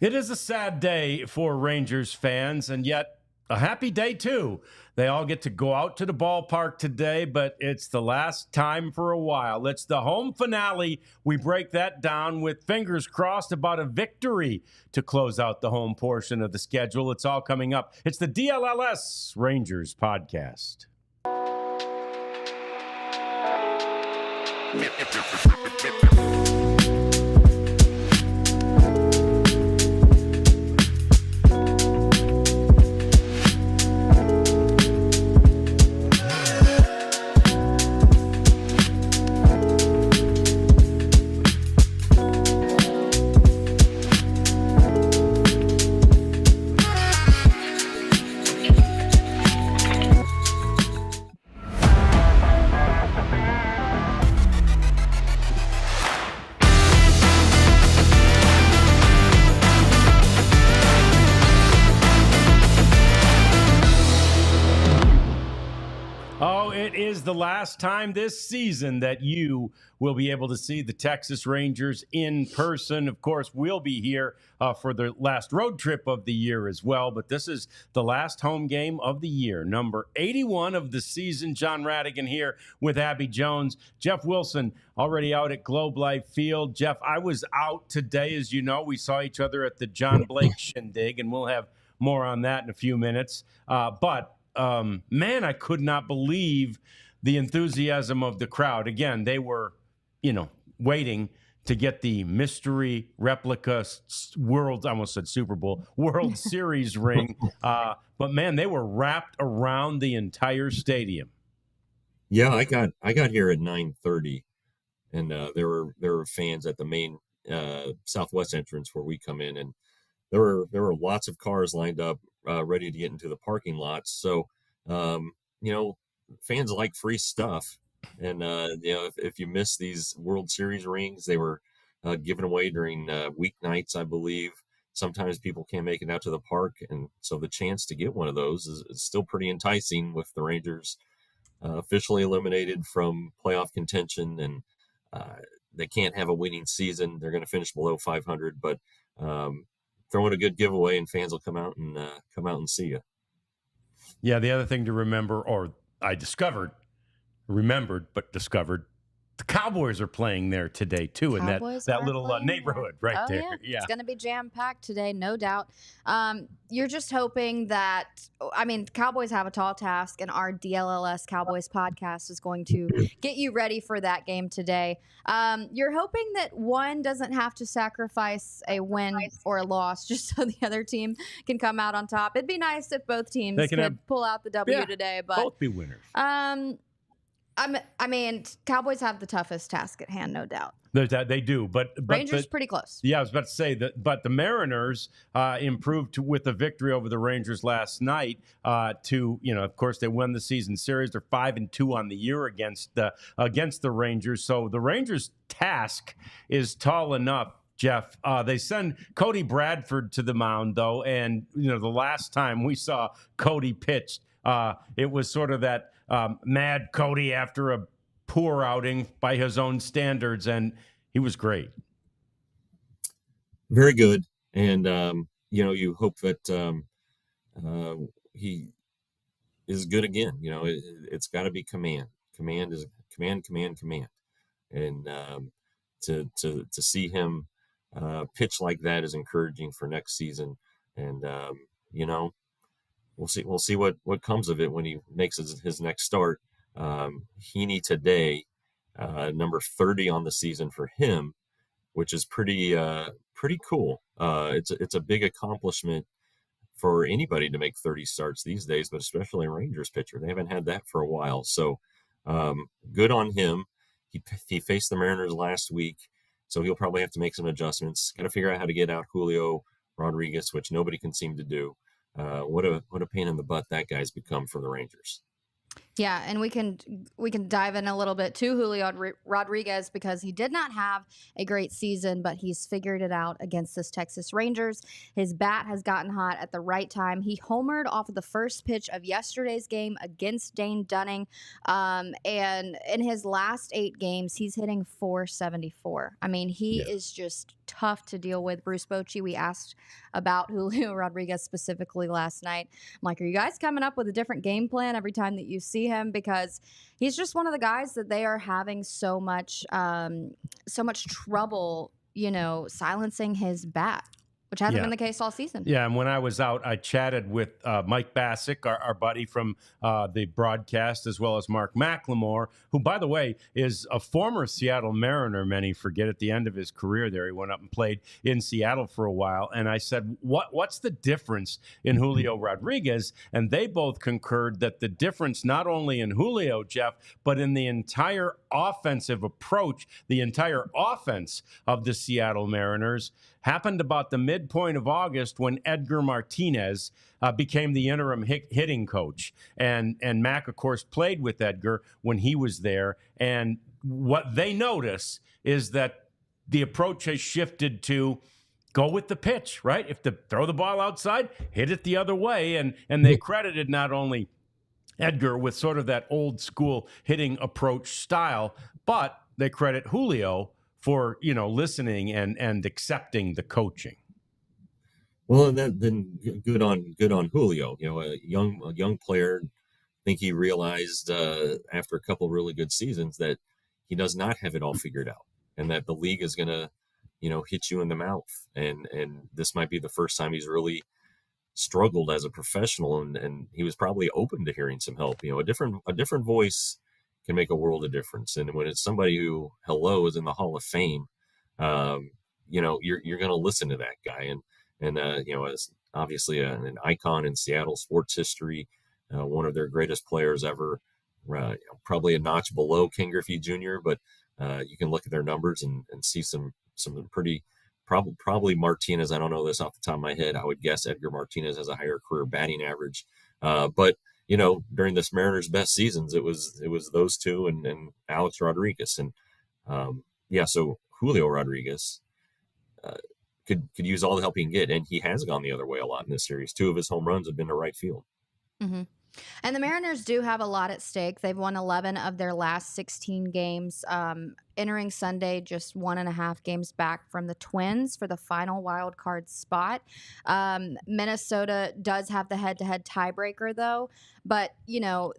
It is a sad day for Rangers fans, and yet a happy day too. They all get to go out to the ballpark today, but it's the last time for a while. It's the home finale. We break that down with fingers crossed about a victory to close out the home portion of the schedule. It's all coming up. It's the DLLS Rangers podcast. It is the last time this season that you will be able to see the Texas Rangers in person. Of course, we'll be here for the last road trip of the year as well, but this is the last home game of the year, number 81 of the season. John Radigan here with Abby Jones. Jeff Wilson already out at Globe Life Field. Jeff, I was out today, as you know. We saw each other at the John Blake Shindig, and we'll have more on that in a few minutes. Man, I could not believe the enthusiasm of the crowd. Again, they were, waiting to get the mystery replica World, I almost said Super Bowl, World Series ring. But man, they were wrapped around the entire stadium. Yeah, I got here at 9:30, and there were fans at the main southwest entrance where we come in, and there were lots of cars lined up ready to get into the parking lots. So, fans like free stuff. And, if you miss these World Series rings, they were given away during weeknights, I believe. Sometimes people can't make it out to the park. And so the chance to get one of those is still pretty enticing with the Rangers officially eliminated from playoff contention. And they can't have a winning season. They're going to finish below 500, but throwing a good giveaway, and fans will come out and see you. Yeah, the other thing to remember, or I discovered, the Cowboys are playing there today too, in that little neighborhood right there. Yeah. It's going to be jam-packed today, no doubt. You're just hoping that, Cowboys have a tall task, and our DLLS Cowboys podcast is going to get you ready for that game today. You're hoping that one doesn't have to sacrifice a win or a loss just so the other team can come out on top. It'd be nice if both teams could pull out the W today, but both be winners. Cowboys have the toughest task at hand, no doubt. They do, but Rangers pretty close. Yeah, I was about to say that, but the Mariners improved with the victory over the Rangers last night. Of course, they won the season series. They're 5-2 on the year against the Rangers. So the Rangers' task is tall enough. Jeff, they send Cody Bradford to the mound, though, and the last time we saw Cody pitched, it was sort of that mad Cody after a poor outing by his own standards, and he was great. Very good. And, you hope that he is good again. It's got to be command. Command is command. And to see him pitch like that is encouraging for next season. And, we'll see what comes of it when he makes his next start. Heaney today, number 30 on the season for him, which is pretty cool. It's a big accomplishment for anybody to make 30 starts these days, but especially a Rangers pitcher. They haven't had that for a while. So good on him. He faced the Mariners last week, so he'll probably have to make some adjustments. Got to figure out how to get out Julio Rodriquez, which nobody can seem to do. What a pain in the butt that guy's become for the Rangers. Yeah, and we can dive in a little bit to Julio Rodriguez because he did not have a great season, but he's figured it out against this Texas Rangers. His bat has gotten hot at the right time. He homered off of the first pitch of yesterday's game against Dane Dunning, and in his last 8 games, he's hitting .474. I mean, he is just tough to deal with. Bruce Bochy, we asked about Julio Rodriguez specifically last night. I'm like, are you guys coming up with a different game plan every time that you see him? Because he's just one of the guys that they are having so much trouble, silencing his bat, which hasn't been the case all season. Yeah, and when I was out, I chatted with Mike Bassick, our buddy from the broadcast, as well as Mark McLemore, who, by the way, is a former Seattle Mariner. Many forget at the end of his career there. He went up and played in Seattle for a while. And I said, what's the difference in Julio Rodriguez? And they both concurred that the difference not only in Julio, Jeff, but in the entire offensive approach, the entire offense of the Seattle Mariners happened about the midpoint of August when Edgar Martinez became the interim hitting coach. And Mac, of course, played with Edgar when he was there. And what they notice is that the approach has shifted to go with the pitch, right? If to throw the ball outside, hit it the other way. And they credited not only Edgar with sort of that old school hitting approach style, but they credit Julio for, listening and accepting the coaching. Well, then good on Julio. A young player. I think he realized after a couple of really good seasons that he does not have it all figured out, and that the league is gonna, hit you in the mouth. And this might be the first time he's really struggled as a professional, and he was probably open to hearing some help. A different voice can make a world of difference. And when it's somebody who, is in the Hall of Fame, you're going to listen to that guy. And as obviously an icon in Seattle sports history, one of their greatest players ever, probably a notch below Ken Griffey Jr., but you can look at their numbers and see some pretty, probably Martinez. I don't know this off the top of my head. I would guess Edgar Martinez has a higher career batting average. But during this Mariners' best seasons, it was those two and Alex Rodriguez. And so Julio Rodriguez could use all the help he can get, and he has gone the other way a lot in this series. 2 of his home runs have been to right field. Mm-hmm. And the Mariners do have a lot at stake. They've won 11 of their last 16 games. Entering Sunday, just 1.5 games back from the Twins for the final wild card spot. Minnesota does have the head-to-head tiebreaker, though. But,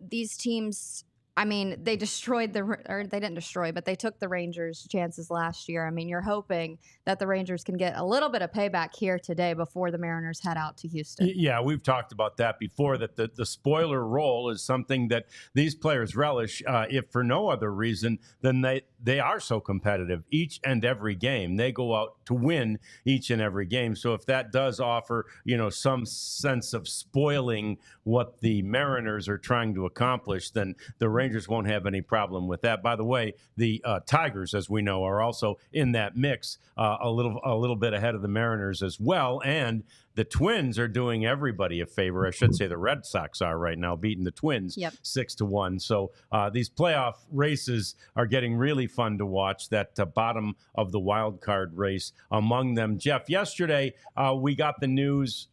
these teams, I mean, they destroyed they didn't destroy, but they took the Rangers' chances last year. I mean, you're hoping that the Rangers can get a little bit of payback here today before the Mariners head out to Houston. Yeah, we've talked about that before, that the spoiler role is something that these players relish, if for no other reason than they are so competitive each and every game. They go out to win each and every game. So if that does offer, some sense of spoiling what the Mariners are trying to accomplish, then the Rangers won't have any problem with that. By the way, the Tigers, as we know, are also in that mix, a little bit ahead of the Mariners as well. And the Twins are doing everybody a favor. I should say the Red Sox are right now, beating the Twins 6-1. So these playoff races are getting really fun to watch. That bottom of the wild card race among them. Jeff, yesterday we got the news,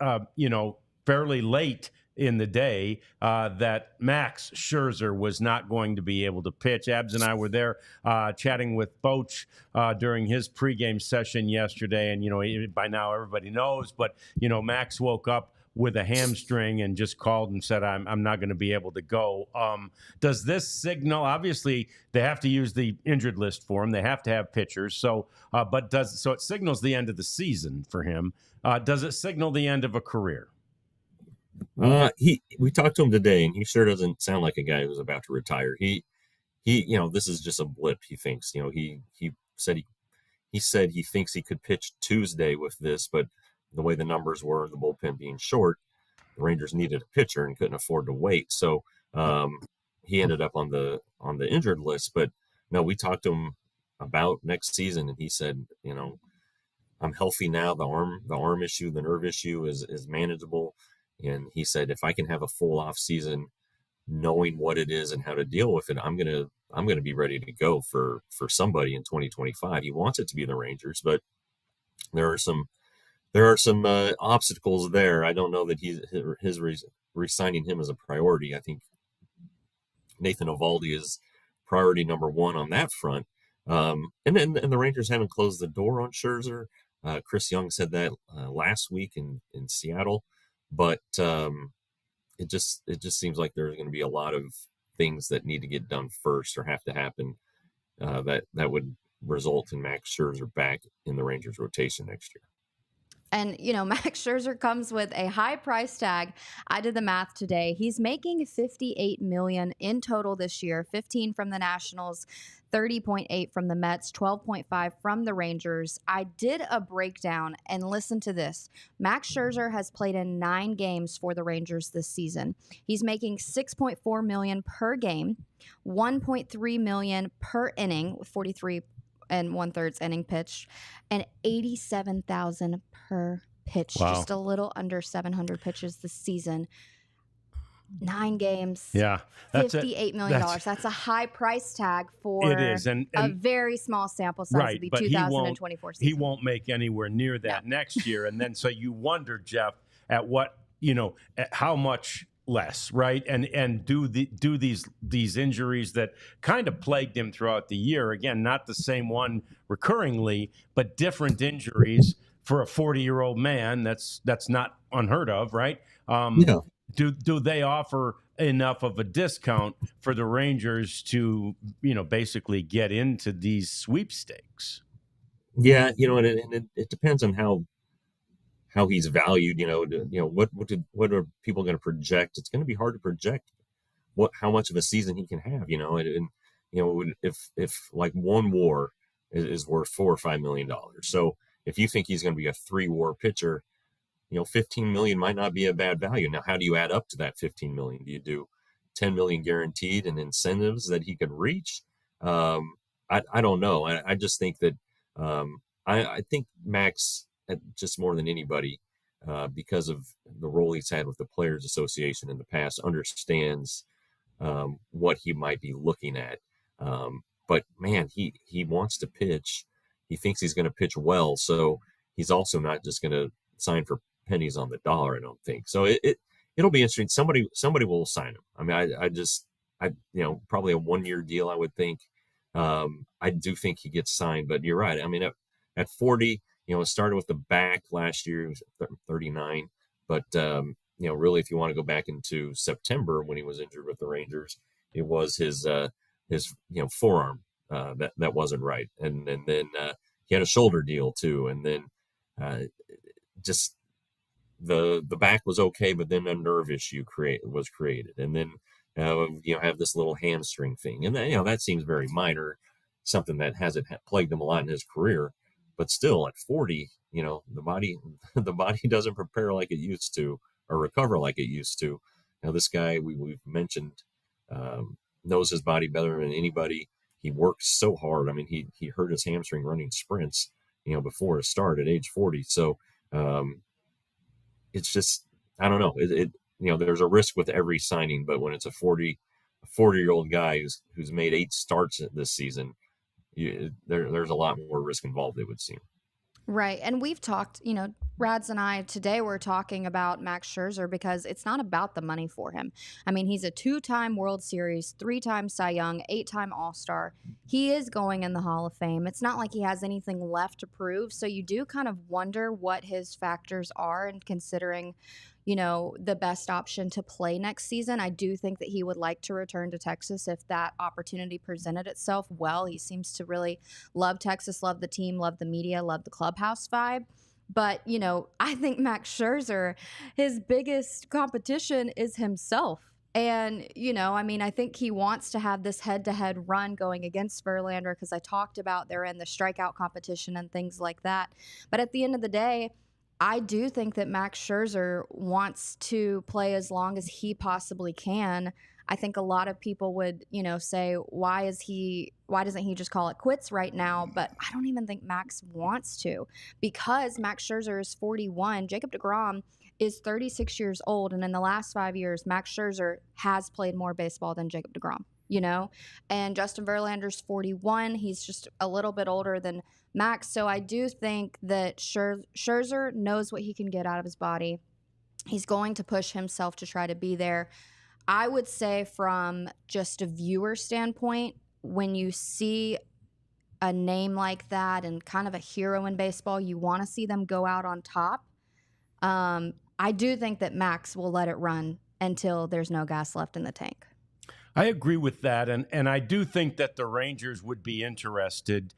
fairly late in the day that Max Scherzer was not going to be able to pitch. Abs and I were there chatting with Boch during his pregame session yesterday. And, by now everybody knows, but, Max woke up with a hamstring and just called and said, I'm not going to be able to go. Does this signal, obviously they have to use the injured list for him. They have to have pitchers. So it signals the end of the season for him. Does it signal the end of a career? We talked to him today, and he sure doesn't sound like a guy who's about to retire. He this is just a blip. He thinks, he said he thinks he could pitch Tuesday with this, but the way the numbers were, the bullpen being short, the Rangers needed a pitcher and couldn't afford to wait. So he ended up on the injured list. But no, we talked to him about next season, and he said, I'm healthy now. The arm issue, the nerve issue is manageable. And he said, if I can have a full off season knowing what it is and how to deal with it, I'm gonna be ready to go for somebody in 2025. He wants it to be the Rangers, but there are some obstacles there. I don't know that his re-signing him is a priority. I think Nathan Eovaldi is priority number one on that front. And the Rangers haven't closed the door on Scherzer. Chris Young said that last week in Seattle, but it just seems like there's going to be a lot of things that need to get done first or have to happen that would result in Max Scherzer back in the Rangers rotation next year. And, Max Scherzer comes with a high price tag. I did the math today. He's making $58 million in total this year, 15 from the Nationals, 30.8 from the Mets, 12.5 from the Rangers. I did a breakdown, and listen to this. Max Scherzer has played in 9 games for the Rangers this season. He's making $6.4 million per game, $1.3 million per inning with 43 and 1/3 inning pitched, and 87,000 per pitch. Wow. Just a little under 700 pitches this season. 9 games. Yeah, $58 million. That's a high price tag for it is, and a very small sample size of the 2024 season. He won't make anywhere near that next year. And then so you wonder, Jeff, at what at how much less, right? And do these injuries that kind of plagued him throughout the year, again, not the same one recurringly, but different injuries for a 40-year-old man, that's not unheard of, right? Do they offer enough of a discount for the Rangers to basically get into these sweepstakes? Yeah, and it depends on how he's valued. What are people going to project? It's going to be hard to project how much of a season he can have. If like one WAR is worth $4 or $5 million, so if you think he's going to be a 3-WAR pitcher, $15 million might not be a bad value. Now, how do you add up to that $15 million? Do you do $10 million guaranteed and incentives that he could reach? I don't know. I just think that I think Max, just more than anybody, because of the role he's had with the Players Association in the past, understands what he might be looking at. But man, he wants to pitch. He thinks he's going to pitch well, so he's also not just going to sign for pennies on the dollar, I don't think. So it'll be interesting. Somebody will sign him. I mean, I probably a 1-year deal, I would think. I do think he gets signed, but you're right. I mean, at 40, it started with the back last year. He was 39, but really, if you want to go back into September when he was injured with the Rangers, it was his forearm that wasn't right, and then he had a shoulder deal too, and then just the back was okay, but then a nerve issue was created, and then have this little hamstring thing, and then, that seems very minor, something that hasn't plagued him a lot in his career, but still at 40, the body doesn't prepare like it used to or recover like it used to. Now this guy we've mentioned knows his body better than anybody. He works so hard. I mean, he hurt his hamstring running sprints, before his start at age 40. So it's just, I don't know. There's a risk with every signing, but when it's a 40-year-old guy who's made 8 starts this season, there's a lot more risk involved, it would seem. Right. And we've talked, Rads and I today were talking about Max Scherzer because it's not about the money for him. I mean, he's a 2-time World Series, 3-time Cy Young, 8-time All-Star. He is going in the Hall of Fame. It's not like he has anything left to prove. So you do kind of wonder what his factors are, and considering, the best option to play next season. I do think that he would like to return to Texas if that opportunity presented itself. Well, he seems to really love Texas, love the team, love the media, love the clubhouse vibe. But, I think Max Scherzer, his biggest competition is himself. And, I think he wants to have this head-to-head run going against Verlander, because I talked about they're in the strikeout competition and things like that. But at the end of the day, I do think that Max Scherzer wants to play as long as he possibly can. I think a lot of people would, say, why doesn't he just call it quits right now? But I don't even think Max wants to, because Max Scherzer is 41. Jacob deGrom is 36 years old. And in the last 5 years, Max Scherzer has played more baseball than Jacob deGrom, and Justin Verlander's 41. He's just a little bit older than Max. So I do think that Scherzer knows what he can get out of his body. He's going to push himself to try to be there. I would say from just a viewer standpoint, when you see a name like that and kind of a hero in baseball, you want to see them go out on top. I do think that Max will let it run until there's no gas left in the tank. I agree with that, and I do think that the Rangers would be interested,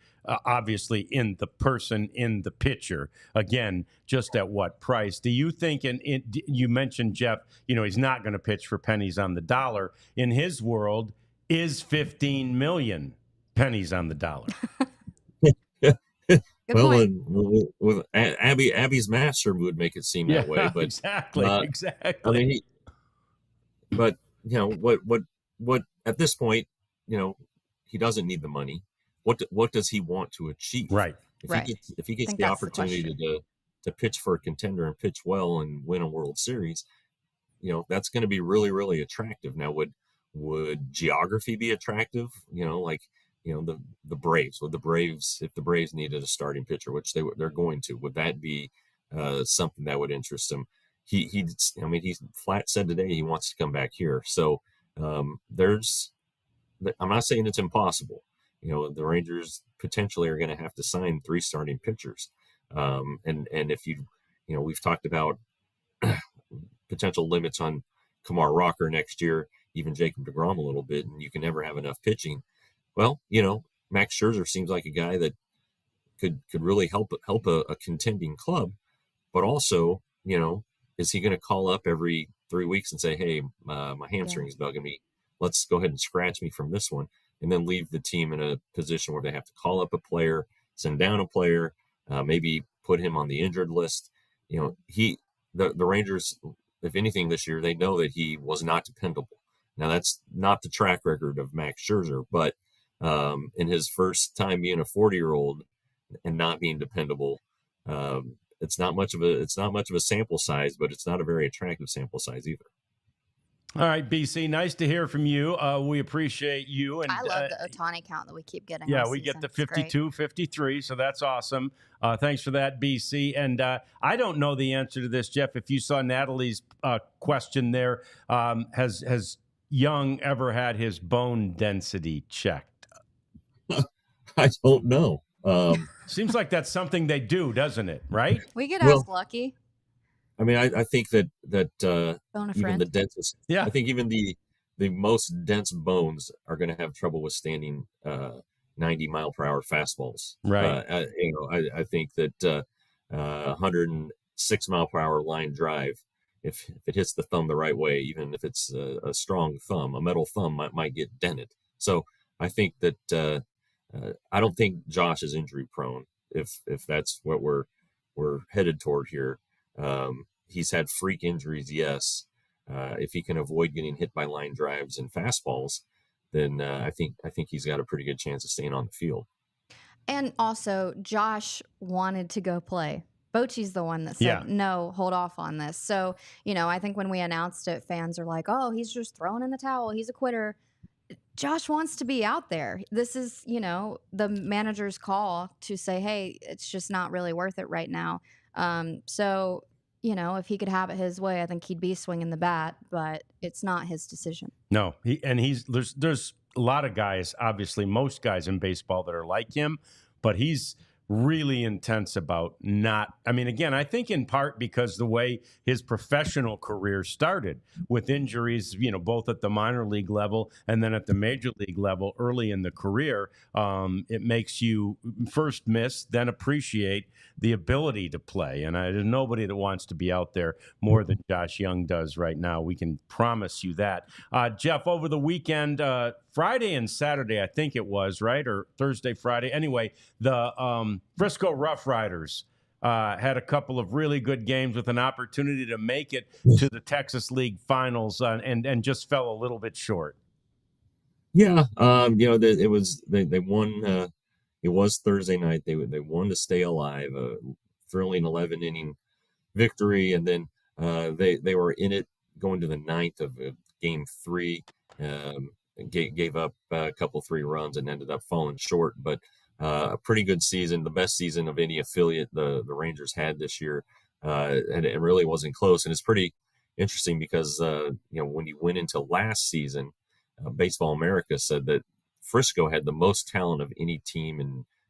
obviously, in the person, in the pitcher. Again, just at what price? Do you think, you mentioned, Jeff, he's not going to pitch for pennies on the dollar. In his world, is 15 million pennies on the dollar? Well, with Abby's master would make it seem that way, but exactly. I mean, but what at this point, he doesn't need the money. What does he want to achieve? Right. If he gets the opportunity to pitch for a contender and pitch well and win a World Series, that's going to be really, really attractive. Now, would geography be attractive? The Braves. Would the Braves, if the Braves needed a starting pitcher, which they're going to, would that be something that would interest him? He flat said today he wants to come back here. So I'm not saying it's impossible. The Rangers potentially are going to have to sign 3 starting pitchers. And if we've talked about potential limits on Kumar Rocker next year, even Jacob deGrom a little bit, and you can never have enough pitching. Well, Max Scherzer seems like a guy that could really help a contending club, but also, is he going to call up every 3 weeks and say, hey, my hamstring is bugging me. Let's go ahead and scratch me from this one, and then leave the team in a position where they have to call up a player, send down a player, maybe put him on the injured list. The Rangers, if anything this year, they know that he was not dependable. Now, that's not the track record of Max Scherzer, but in his first time being a 40-year-old and not being dependable, it's not much of a sample size, but it's not a very attractive sample size either. All right, BC, nice to hear from you. We appreciate you. And I love the Ohtani count that we keep getting. Yeah, we get the 52, 53, so that's awesome. Thanks for that, BC. And I don't know the answer to this, Jeff. If you saw Natalie's question there, has Young ever had his bone density checked? I don't know. Seems like that's something they do, doesn't it? Right? We could ask Lucky. I mean, I think that even the densest, I think even the most dense bones are going to have trouble withstanding 90-mile-per-hour fastballs. Right. I think that 106-mile-per-hour line drive, if it hits the thumb the right way, even if it's a strong thumb, a metal thumb might get dented. So I think that I don't think Josh is injury prone. If that's what we're headed toward here. He's had freak injuries, yes. If he can avoid getting hit by line drives and fastballs, then I think he's got a pretty good chance of staying on the field. And also, Josh wanted to go play. Bochy's the one that said, no, hold off on this. So, I think when we announced it, fans are like, oh, he's just throwing in the towel. He's a quitter. Josh wants to be out there. This is, the manager's call to say, hey, it's just not really worth it right now. So, if he could have it his way, I think he'd be swinging the bat, but it's not his decision. No, there's a lot of guys, obviously most guys in baseball that are like him, but he's really intense about not. I mean, again, I think in part because the way his professional career started with injuries, both at the minor league level and then at the major league level early in the career, it makes you first miss, then appreciate the ability to play. And there's nobody that wants to be out there more than Josh Young does right now. We can promise you that. Jeff, over the weekend, Friday and Saturday, I think it was, right? Or Thursday, Friday. Anyway, the Frisco Rough Riders had a couple of really good games with an opportunity to make it to the Texas League Finals, and just fell a little bit short. Yeah, it was they won. It was Thursday night. They won to stay alive. A thrilling 11-inning victory, and then they were in it going to the ninth of game 3. Gave up a couple 3 runs and ended up falling short, but a pretty good season, the best season of any affiliate the Rangers had this year, and it really wasn't close. And it's pretty interesting because when you went into last season, Baseball America said that Frisco had the most talent of any team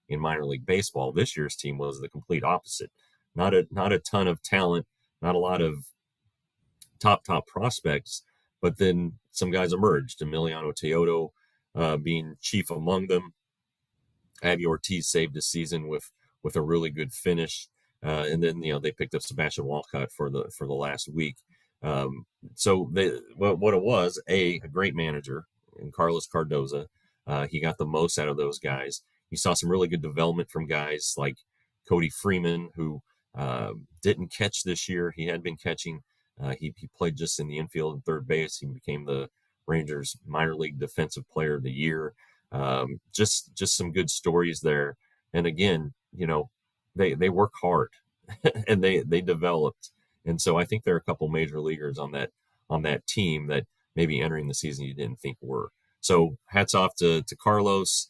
in minor league baseball. This year's team was the complete opposite. Not a ton of talent, not a lot of top prospects, but then some guys emerged. Emiliano Teodo being chief among them. Abby Ortiz saved the season with a really good finish, and then they picked up Sebastian Walcott for the last week. So what it was, a great manager in Carlos Cardoza. He got the most out of those guys. You saw some really good development from guys like Cody Freeman, who didn't catch this year. He had been catching. He played just in the infield and third base. He became the Rangers minor league defensive player of the year. Just some good stories there. And again, they work hard and they developed. And so I think there are a couple major leaguers on that team that maybe entering the season you didn't think were. So hats off to Carlos,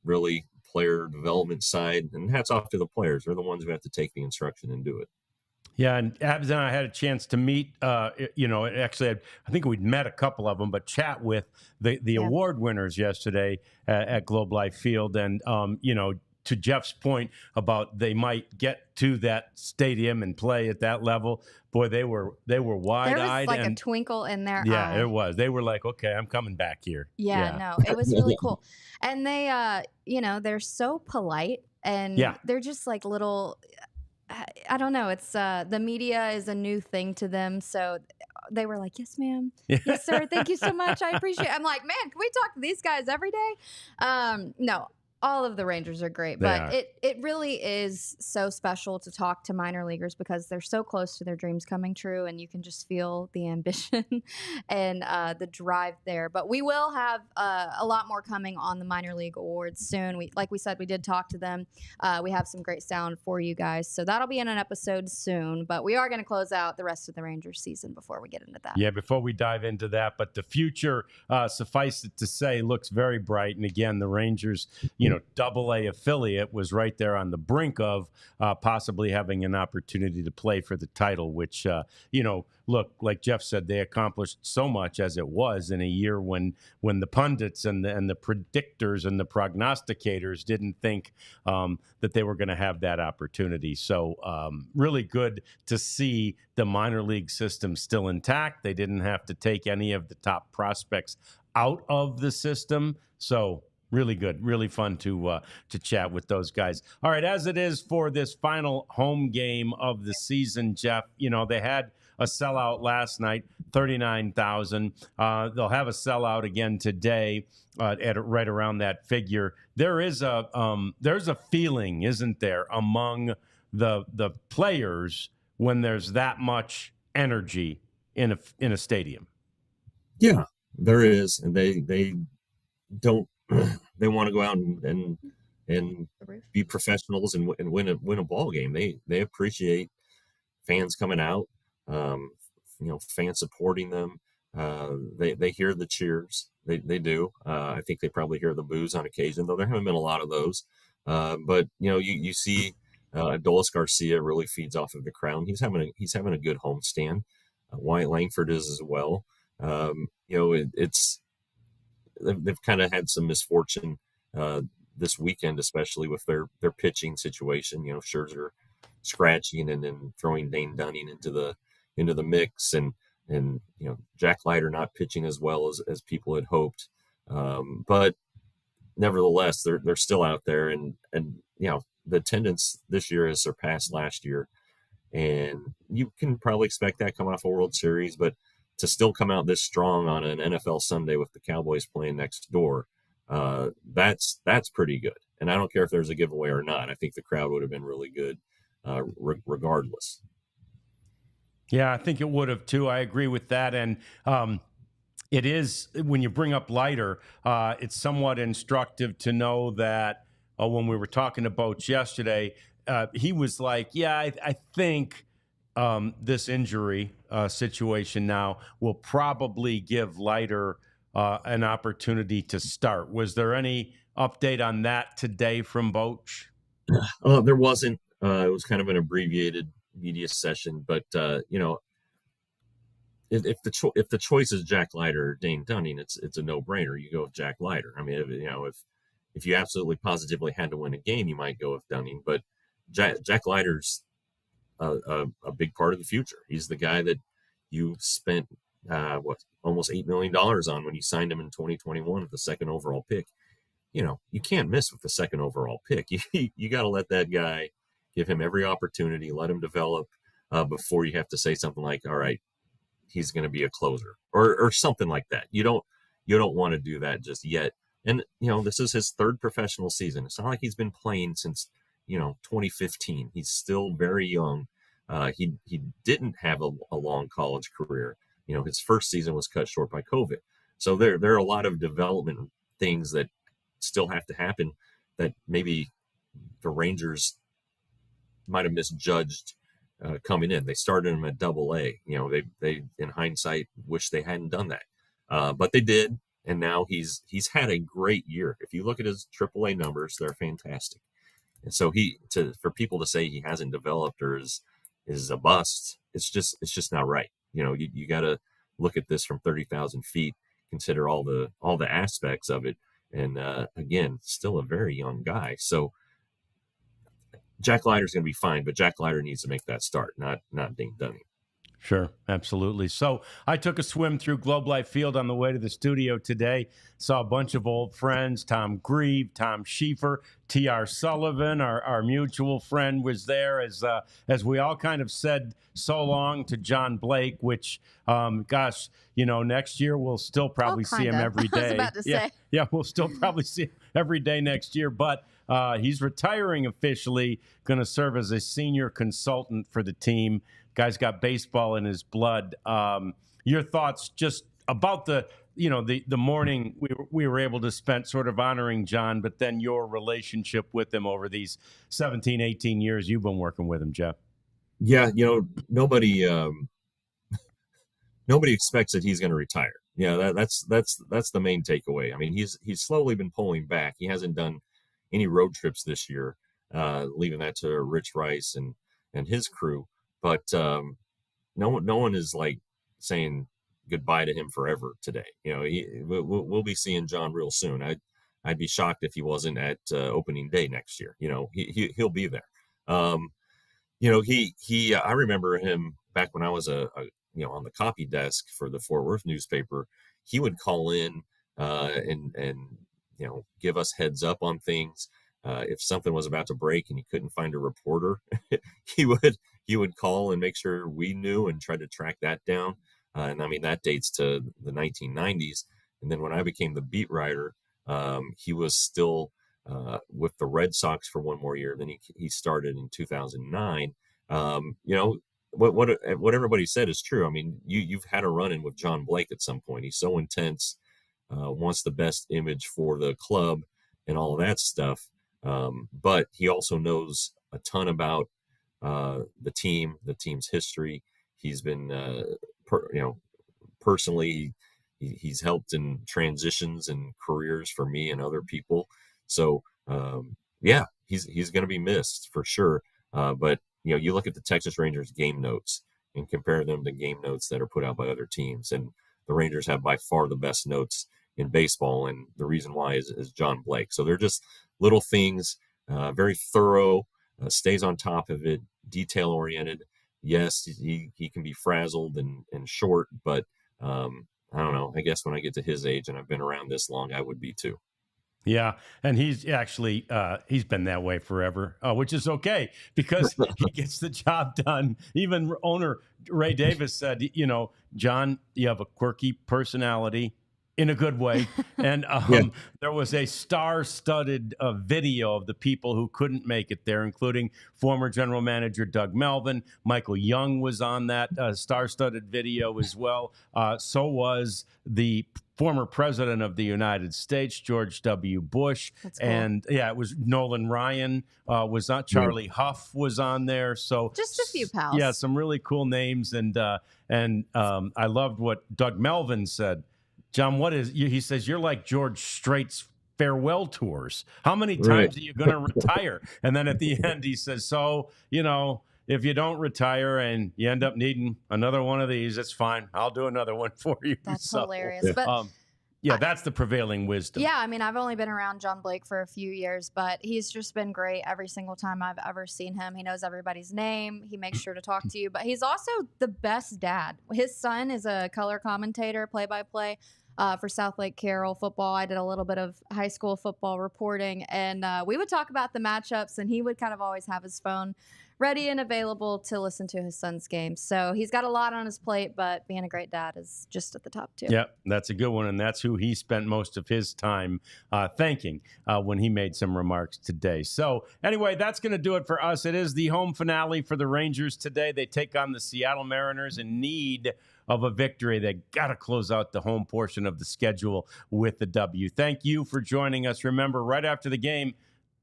really player development side, and hats off to the players. They're the ones who have to take the instruction and do it. Yeah, and Abs and I had a chance to meet, actually, I think we'd met a couple of them, but chat with the award winners yesterday at Globe Life Field. And, to Jeff's point about they might get to that stadium and play at that level, boy, they were wide-eyed. There was like a twinkle in their eye. Yeah, it was. They were like, okay, I'm coming back here. Yeah, no, it was really cool. And they, they're so polite, and they're just like little... I don't know. It's the media is a new thing to them. So they were like, yes, ma'am. Yes, sir. Thank you so much. I appreciate it. I'm like, man, can we talk to these guys every day? No, all of the Rangers are great, but it really is so special to talk to minor leaguers because they're so close to their dreams coming true, and you can just feel the ambition and the drive there. But we will have a lot more coming on the minor league awards soon. Like we said, we did talk to them. We have some great sound for you guys, so that'll be in an episode soon. But we are going to close out the rest of the Rangers season before we get into that. Yeah, before we dive into that, but the future, suffice it to say, looks very bright. And again, the Rangers, Double-A affiliate was right there on the brink of possibly having an opportunity to play for the title, which, look, like Jeff said, they accomplished so much as it was in a year when the pundits and the predictors and the prognosticators didn't think that they were going to have that opportunity. So really good to see the minor league system still intact. They didn't have to take any of the top prospects out of the system. So really good, really fun to chat with those guys. All right, as it is for this final home game of the season, Jeff, they had a sellout last night, 39,000. They'll have a sellout again today at right around that figure. There's a feeling, isn't there, among the players when there's that much energy in a stadium? Yeah, there is, and they don't. They want to go out and be professionals and win a ball game. They appreciate fans coming out, fans supporting them. They hear the cheers. They do. I think they probably hear the boos on occasion, though there haven't been a lot of those. But you see, Adolis Garcia really feeds off of the crowd. He's having a good homestand. Wyatt Langford is as well. They've kind of had some misfortune this weekend, especially with their pitching situation. Scherzer scratching and then throwing Dane Dunning into the mix, and Jack Leiter not pitching as well as people had hoped. But nevertheless, they're still out there, and the attendance this year has surpassed last year, and you can probably expect that coming off a World Series, but to still come out this strong on an NFL Sunday with the Cowboys playing next door, that's pretty good. And I don't care if there's a giveaway or not. I think the crowd would have been really good. regardless. Yeah, I think it would have too. I agree with that. And it is, when you bring up Leiter, it's somewhat instructive to know that when we were talking about yesterday, he was like, yeah, I think this injury situation now will probably give Leiter an opportunity to start. Was there any update on that today from Boch? There wasn't. It was kind of an abbreviated media session, but if the choice is Jack Leiter or Dane Dunning, it's a no brainer. You go with Jack Leiter. I mean, if you absolutely positively had to win a game, you might go with Dunning, but Jack Leiter's a big part of the future. He's the guy that you spent almost $8 million on when you signed him in 2021 with the second overall pick. You can't miss with the second overall pick. You got to let that guy, give him every opportunity, let him develop before you have to say something like, all right, he's going to be a closer or something like that. You don't want to do that just yet. And, this is his third professional season. It's not like he's been playing since, 2015. He's still very young. He didn't have a long college career. His first season was cut short by COVID. So there are a lot of development things that still have to happen that maybe the Rangers might have misjudged coming in. They started him at AA. They in hindsight wish they hadn't done that, but they did, and now he's had a great year. If you look at his AAA numbers, they're fantastic. And so for people to say he hasn't developed or is a bust, it's just not right. You got to look at this from 30,000 feet, consider all the aspects of it, and again, still a very young guy. So Jack Leiter's going to be fine, but Jack Leiter needs to make that start, not Dane Dunning. Sure, absolutely. So I took a swim through Globe Life Field on the way to the studio today. Saw a bunch of old friends. Tom Grieve, Tom Schieffer, T.R. Sullivan, our mutual friend, was there as we all kind of said so long to John Blake, which, next year we'll still probably see him every day. I was about to say. Yeah, we'll still probably see him every day next year, but he's retiring officially, going to serve as a senior consultant for the team. Guy's got baseball in his blood. Your thoughts just about the morning we were able to spend sort of honoring John, but then your relationship with him over these 17, 18 years you've been working with him, Jeff. Yeah, nobody expects that he's going to retire. Yeah, that's the main takeaway. I mean, he's slowly been pulling back. He hasn't done any road trips this year, leaving that to Rich Rice and his crew. But no one is like saying goodbye to him forever today. We'll be seeing John real soon. I'd be shocked if he wasn't at opening day next year. He'll be there. I remember him back when I was on the copy desk for the Fort Worth newspaper. He would call in and give us heads up on things. If something was about to break and he couldn't find a reporter, he would call and make sure we knew and try to track that down. And I mean, that dates to the 1990s. And then when I became the beat writer, he was still with the Red Sox for one more year. Then he started in 2009. What everybody said is true. I mean, you've had a run-in with John Blake at some point. He's so intense, wants the best image for the club and all of that stuff. But he also knows a ton about the team's history. He's been, personally, he's helped in transitions and careers for me and other people. So, he's going to be missed for sure. But you look at the Texas Rangers game notes and compare them to game notes that are put out by other teams, and the Rangers have by far the best notes in baseball, and the reason why is John Blake. So they're just little things, very thorough, stays on top of it, detail oriented. Yes, he can be frazzled and short, but I don't know. I guess when I get to his age and I've been around this long, I would be too. Yeah, and he's actually he's been that way forever, which is okay because he gets the job done. Even owner Ray Davis said, John, you have a quirky personality. in a good way. And Yeah. there was a star-studded video of the people who couldn't make it there, including former general manager Doug Melvin. Michael Young was on that star-studded video as well. So was the former president of the United States, George W. Bush. That's cool. And yeah, it was Nolan Ryan was on. Charlie Huff was on there. So Just a few pals. Yeah, some really cool names. And I loved what Doug Melvin said. John, he says, you're like George Strait's farewell tours. How many times are you going to retire? And then at the end, he says, so, if you don't retire and you end up needing another one of these, it's fine. I'll do another one for you. That's hilarious. But that's the prevailing wisdom. yeah, I mean, I've only been around John Blake for a few years, but he's just been great every single time I've ever seen him. He knows everybody's name. He makes sure to talk to you, but he's also the best dad. His son is a color commentator, play-by-play. For South Lake Carroll football. I did a little bit of high school football reporting, and we would talk about the matchups, and he would kind of always have his phone ready and available to listen to his son's games. So he's got a lot on his plate, but being a great dad is just at the top too. Yep, that's a good one, and that's who he spent most of his time thanking when he made some remarks today. So anyway, that's going to do it for us. It is the home finale for the Rangers today. They take on the Seattle Mariners in need of a victory. They got to close out the home portion of the schedule with the W. Thank you for joining us. Remember, right after the game,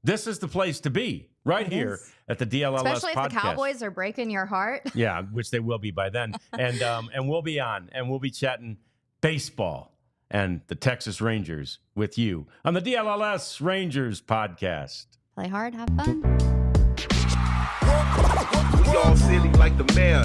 this is the place to be, right here at the DLLS Especially podcast. if the Cowboys are breaking your heart. Yeah, which they will be by then. And we'll be on, and we'll be chatting baseball and the Texas Rangers with you on the DLLS Rangers podcast. Play hard, have fun. We all silly like the mayor.